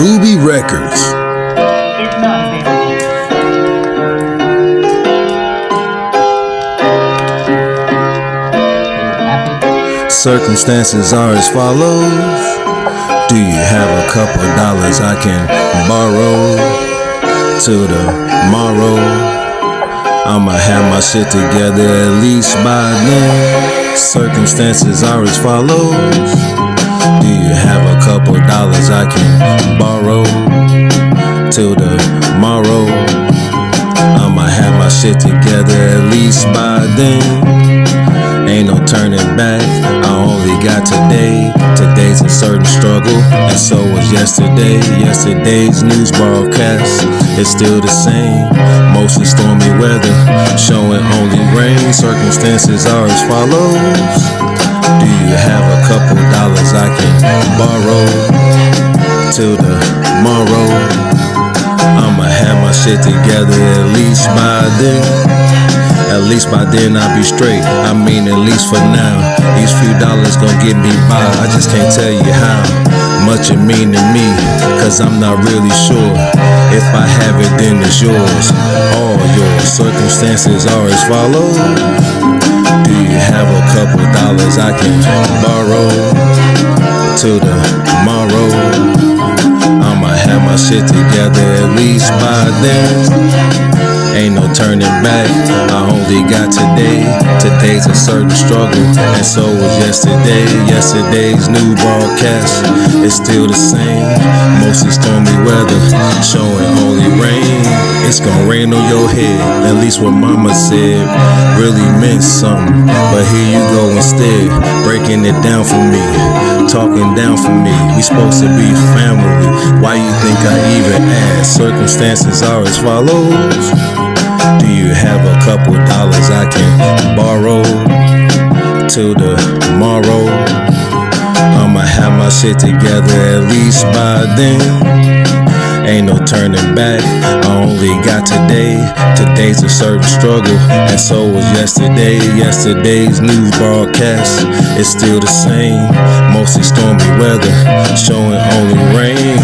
Ruby Records. It's not available. Circumstances are as follows. Do you have a couple dollars I can borrow till tomorrow? I'ma have my shit together at least by then. Circumstances are as follows. Do you have a couple dollars I can borrow till tomorrow? I'ma have my shit together at least by then. Ain't no turning back, I only got today. Today's a certain struggle, and so was yesterday. Yesterday's news broadcast is still the same. Mostly stormy weather, showing only rain. Circumstances are as follows. Do you have a couple dollars I can borrow till tomorrow? I'ma have my shit together at least by then. At least by then I'll be straight. I mean, at least for now. These few dollars gon' get me by. I just can't tell you how much it mean to me, cause I'm not really sure. If I have it, then it's yours, all yours. Circumstances are as follows. Do you have a couple dollars I can borrow till tomorrow? I'ma have my shit together at least by then. Ain't no turning back, I only got today. Today's a certain struggle, and so was yesterday. Yesterday's new broadcast is still the same. Mostly stormy weather, showing only rain. It's gonna rain on your head, at least what mama said really meant something. But here you go instead, breaking it down for me, talking down for me. We supposed to be family, why you think I even asked? Circumstances are as follows. Do you have a couple dollars I can borrow till tomorrow? I'ma have my shit together at least by then. Ain't no turning back, I only got today. Today's a certain struggle, and so was yesterday. Yesterday's news broadcast is still the same. Mostly stormy weather, showing only rain.